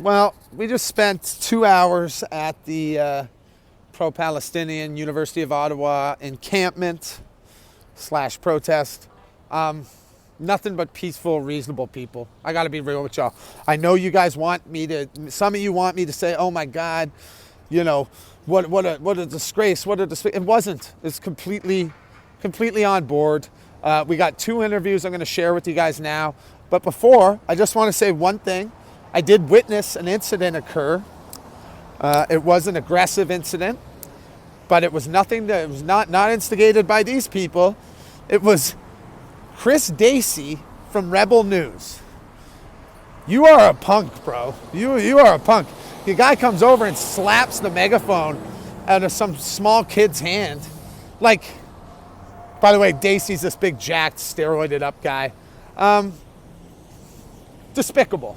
Well, we just spent 2 hours at the pro-Palestinian University of Ottawa encampment slash protest. Nothing but peaceful, reasonable people. I got to be real with y'all. I know you guys want me to, some of you want me to say, oh my God, you know, what a disgrace, what a disgrace. It wasn't. It's completely on board. We got 2 interviews I'm going to share with you guys now. But before, I just want to say one thing. I did witness an incident occur. It was an aggressive incident, but it was nothing that, it was not instigated by these people. It was Chris Dacey from Rebel News. You are a punk, bro. You are a punk. The guy comes over and slaps the megaphone out of some small kid's hand. Like, by the way, Dacey's this big jacked, steroided up guy. Despicable.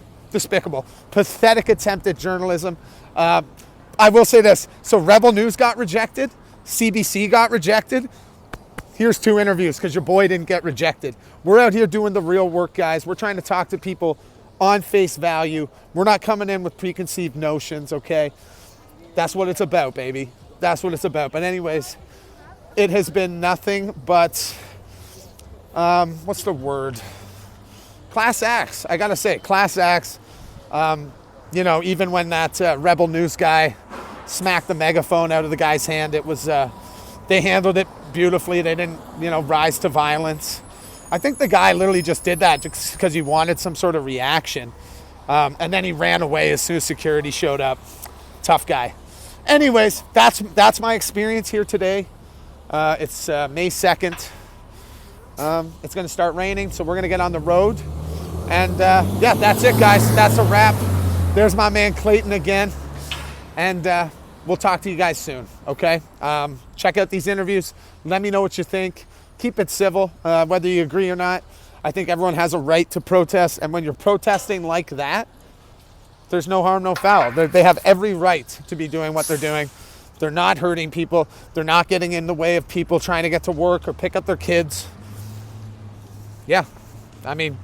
Pathetic attempt at journalism. I will say this. So Rebel News got rejected. CBC got rejected. Here's 2 interviews because your boy didn't get rejected. We're out here doing the real work, guys. We're trying to talk to people on face value. We're not coming in with preconceived notions, okay? That's what it's about, baby. That's what it's about. But anyways, it has been nothing but, what's the word? Class acts. I got to say, class acts. You know, even when that Rebel News guy smacked the megaphone out of the guy's hand, it was, they handled it beautifully. They didn't, you know, rise to violence. I think the guy literally just did that just because he wanted some sort of reaction. And then he ran away as soon as security showed up. Tough guy. Anyways, that's my experience here today. It's May 2nd. It's going to start raining, so we're going to get on the road. And yeah, that's it, guys. That's a wrap. There's my man Clayton again. And we'll talk to you guys soon, okay? Check out these interviews. Let me know what you think. Keep it civil, whether you agree or not. I think everyone has a right to protest. And when you're protesting like that, there's no harm, no foul. They have every right to be doing what they're doing. They're not hurting people. They're not getting in the way of people trying to get to work or pick up their kids. Yeah, I mean,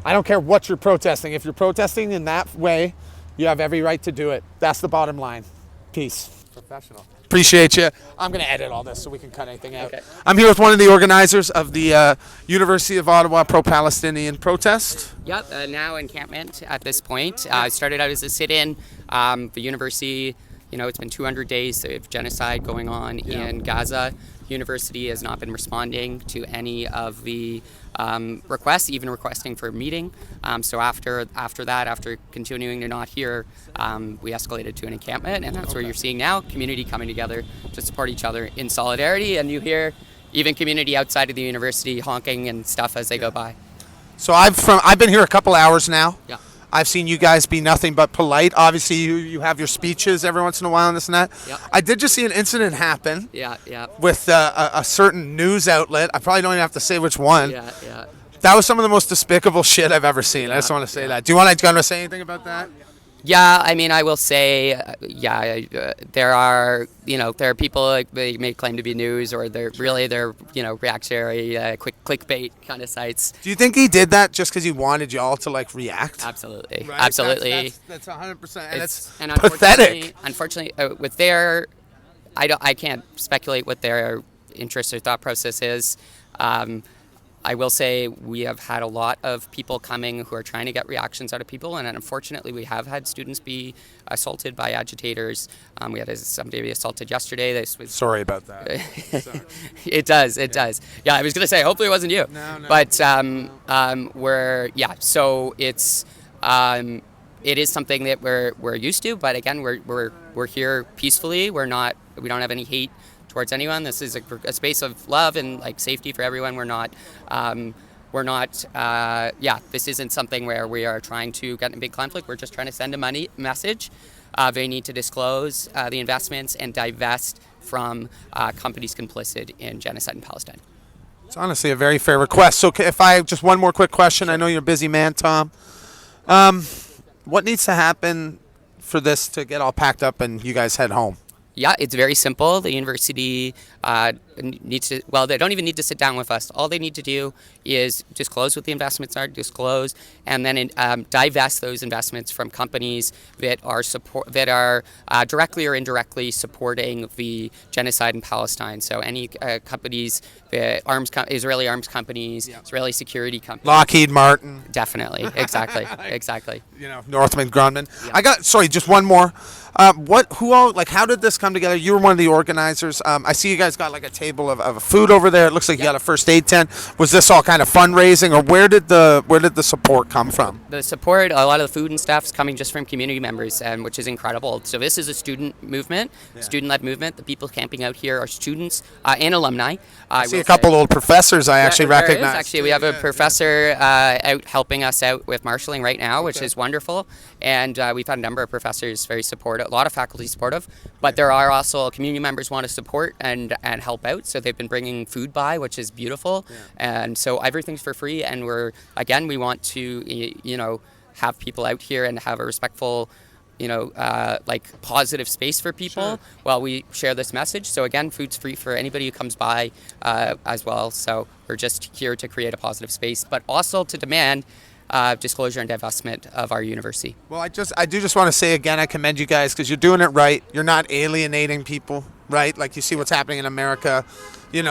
I don't care what you're protesting. If you're protesting in that way, you have every right to do it. That's the bottom line. Peace. Professional. Appreciate you. I'm going to edit all this so we can cut anything out. Okay. I'm here with one of the organizers of the University of Ottawa pro-Palestinian protest. Yep, now encampment at this point. Started out as a sit-in. The university, you know, it's been 200 days of genocide going on in Gaza. University has not been responding to any of the requests, even requesting for a meeting. So after that, after continuing to not hear, we escalated to an encampment, and that's where you're seeing now community coming together to support each other in solidarity. And you hear even community outside of the university honking and stuff as they go by. So I've been here a couple hours now. Yeah. I've seen you guys be nothing but polite. Obviously, you have your speeches every once in a while and this and that. Yep. I did just see an incident happen. Yeah. With a certain news outlet. I probably don't even have to say which one. Yeah. That was some of the most despicable shit I've ever seen. I just want to say that. Do you want to say anything about that? Yeah, I mean, I will say, there are people, like, they may claim to be news, or they're reactionary, quick clickbait kind of sites. Do you think he did that just because he wanted y'all to react? Absolutely, right? Absolutely. That's 100%, and it's pathetic. pathetic. Unfortunately, with their, I can't speculate what their interest or thought process is. I will say we have had a lot of people coming who are trying to get reactions out of people, and unfortunately we have had students be assaulted by agitators. We had somebody be assaulted yesterday. Sorry about that. Sorry. It does. Yeah, I was going to say, hopefully it wasn't you. No. But so it is something that we're used to, but again, we're here peacefully. We don't have any hate towards anyone. This is a space of love and safety for everyone. This isn't something where we are trying to get in a big conflict. We're just trying to send a message. They need to disclose the investments and divest from companies complicit in genocide in Palestine. It's honestly a very fair request. So just one more quick question. I know you're a busy man, Tom. What needs to happen for this to get all packed up and you guys head home? Yeah, it's very simple. The university needs to, well, they don't even need to sit down with us. All they need to do is disclose what the investments are, disclose, and then divest those investments from companies that are directly or indirectly supporting the genocide in Palestine. So any companies, Israeli arms companies, Israeli security companies. Lockheed Martin. Definitely, exactly, exactly. Northrop Grumman. Yeah. Just one more. How did this come together? You were one of the organizers. I see you guys got like a table of food over there. It looks like you got a first aid tent. Was this all kind of fundraising, or where did the support come from? The support, a lot of the food and stuff is coming just from community members, which is incredible. So this is a student movement, student-led movement. The people camping out here are students and alumni. I see a couple old professors I actually recognize. Actually, we have a professor out helping us out with marshalling right now, which is wonderful. And we've had a number of professors very supportive, a lot of faculty supportive, but there are also community members want to support and help out. So they've been bringing food by, which is beautiful. Yeah. And so everything's for free. And we want to, have people out here and have a respectful, positive space for people while we share this message. So again, food's free for anybody who comes by as well. So we're just here to create a positive space, but also to demand disclosure and divestment of our university. Well, I do just want to say again, I commend you guys because you're doing it right. You're not alienating people, right? Like you see what's happening in America.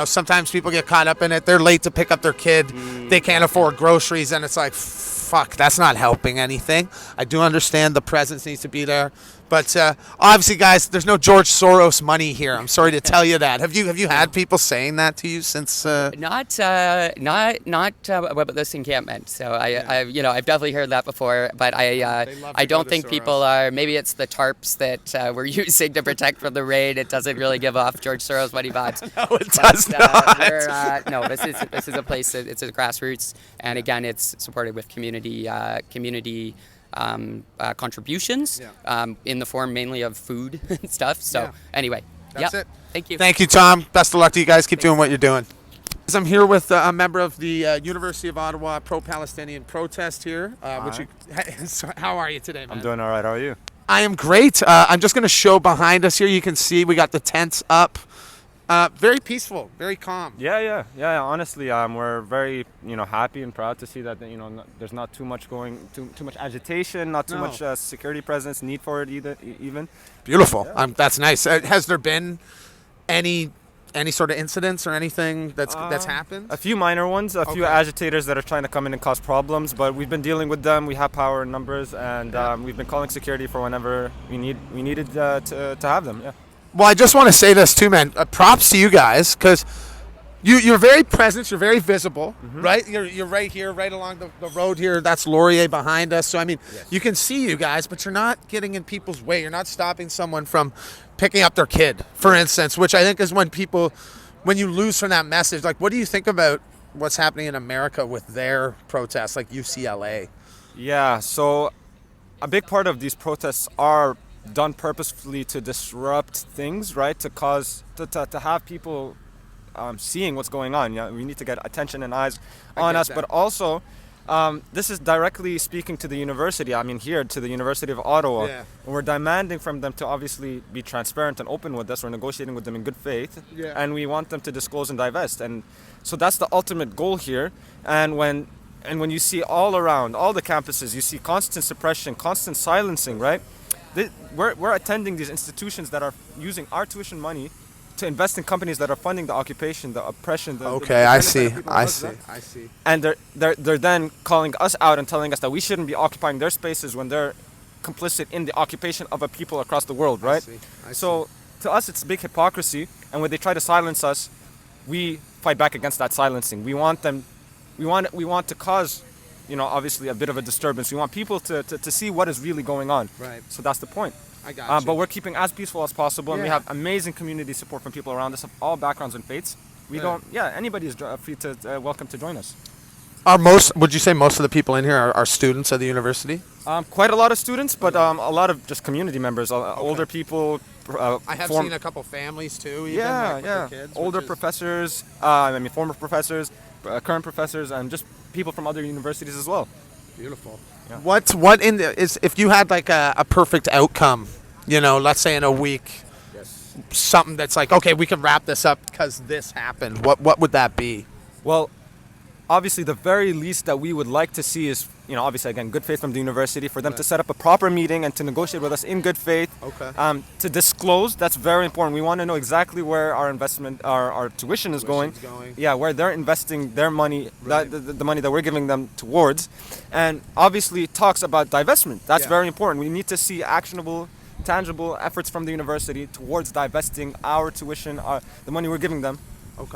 Sometimes people get caught up in it. They're late to pick up their kid. They can't afford groceries, and it's like, fuck, that's not helping anything. I do understand the presence needs to be there. But obviously, guys, there's no George Soros money here. I'm sorry to tell you that. Have you had people saying that to you since? Not about this encampment. So I've definitely heard that before. But I don't think people are. Maybe it's the tarps that we're using to protect from the rain. It doesn't really give off George Soros money vibes. No, it does not. No, this is a place that it's a grassroots, and again, it's supported with community contributions in the form mainly of food and stuff. So anyway, that's it. Thank you. Thank you, Tom. Best of luck to you guys. Keep doing what you're doing. I'm here with a member of the University of Ottawa pro-Palestinian protest here. How are you today, man? I'm doing all right. How are you? I am great. I'm just going to show behind us here. You can see we got the tents up. Very peaceful, very calm. Yeah. Honestly, we're very, happy and proud to see that, there's not too much agitation, not too much security presence, need for it even. Beautiful. Yeah. That's nice. Has there been any sort of incidents or anything that's happened? A few minor ones, a few agitators that are trying to come in and cause problems, but we've been dealing with them. We have power in numbers, and we've been calling security for whenever we needed to have them. Yeah. Well, I just want to say this too, man. Props to you guys, because you're very present, you're very visible, right? You're right here, right along the road here. That's Laurier behind us. So, I mean, you can see you guys, but you're not getting in people's way. You're not stopping someone from picking up their kid, for instance, which I think is when you lose from that message. Like, what do you think about what's happening in America with their protests, like UCLA? Yeah, so a big part of these protests are done purposefully to disrupt things, right? To have people seeing what's going on. Yeah, we need to get attention and eyes on us, but also this is directly speaking to the university. I mean, here to the University of Ottawa. Yeah. And we're demanding from them to obviously be transparent and open with us. We're negotiating with them in good faith, and we want them to disclose and divest. And so that's the ultimate goal here. And when you see all around all the campuses, you see constant suppression, constant silencing, right? We're attending these institutions that are using our tuition money to invest in companies that are funding the occupation, the oppression. I see. And they're then calling us out and telling us that we shouldn't be occupying their spaces when they're complicit in the occupation of a people across the world, right? I see. So to us, it's big hypocrisy. And when they try to silence us, we fight back against that silencing. We want to cause, obviously a bit of a disturbance. We want people to see what is really going on. Right. So that's the point. I got you. But we're keeping as peaceful as possible, and we have amazing community support from people around us of all backgrounds and faiths. Anybody is free to welcome to join us. Would you say most of the people in here are students at the university? Quite a lot of students, but a lot of just community members, older people. I have seen a couple families too. Even, with their kids, older professors, former professors, current professors, and just people from other universities as well. Beautiful. Yeah. If you had like a perfect outcome, let's say in a week, something that's like, okay, we can wrap this up because this happened, what would that be? Well, obviously, the very least that we would like to see is, obviously, again, good faith from the university for them to set up a proper meeting and to negotiate with us in good faith. Okay. To disclose, that's very important. We want to know exactly where our investment, our tuition is going. Yeah, where they're investing their money, Right. the money that we're giving them towards. And obviously, talks about divestment. That's very important. We need to see actionable, tangible efforts from the university towards divesting our tuition, the money we're giving them,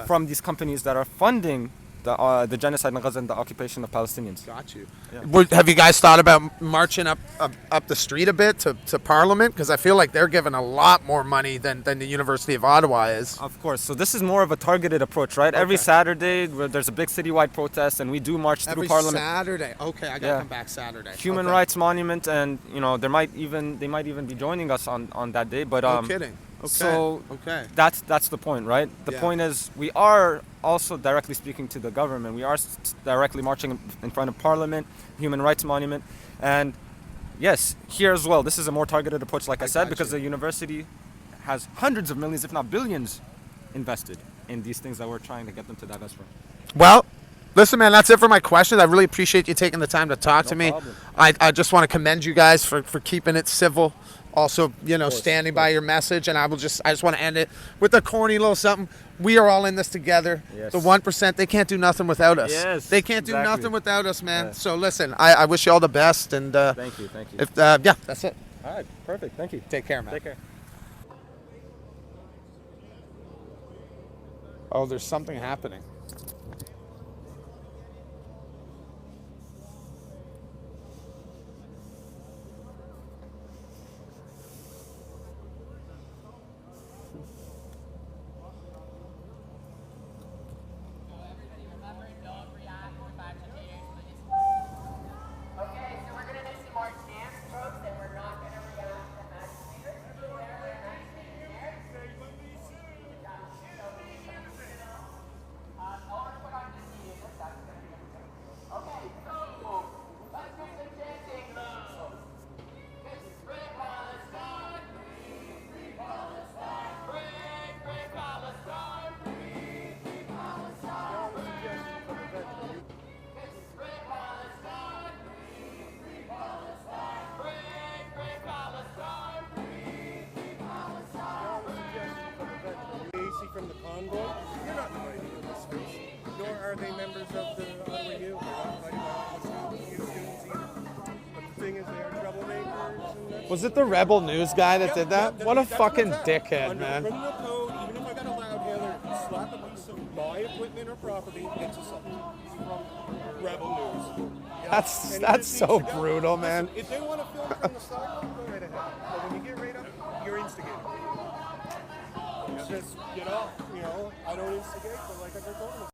from these companies that are funding the genocide in Gaza and the occupation of Palestinians. Got you. Yeah. Have you guys thought about marching up the street a bit to Parliament? Because I feel like they're giving a lot more money than the University of Ottawa is. Of course. So this is more of a targeted approach, right? Every Saturday, there's a big citywide protest, and we do march through Parliament. Saturday. Okay, I gotta come back Saturday. Human Rights Monument, and they might even be joining us on that day. But no kidding. Okay. So that's the point, right? The point is we are also directly speaking to the government. We are directly marching in front of Parliament, Human Rights Monument, and yes, here as well. This is a more targeted approach, like I said, because the university has hundreds of millions, if not billions, invested in these things that we're trying to get them to divest from. Well, listen, man, that's it for my questions. I really appreciate you taking the time to talk to me. Problem. I just want to commend you guys for keeping it civil. Also, standing by your message, and I just want to end it with a corny little something. We are all in this together. Yes. The 1%, they can't do nothing without us. Yes, they can't do exactly. nothing without us, man. Yes. So listen, I wish you all the best, and Thank you. if that's it. All right, perfect. Thank you. Take care, man. Take care. Oh, there's something happening. From the convoy, you're not invited to this space, nor are they members of the Ottawa U. They're not invited to the U students either. But the thing is, they are troublemakers. And that's Was it the Rebel News guy that did that? What a that's fucking what's happened. dickhead, Under man. criminal code, even if I got a loud hailer, slap a piece of my equipment or property, it's assault from Rebel News. Yeah. And That's it so needs to go. brutal, man. Listen, if they want to film from the sidewalk, go right ahead. But when you get right up, you're instigating. It's just, I don't instigate, but like I told them.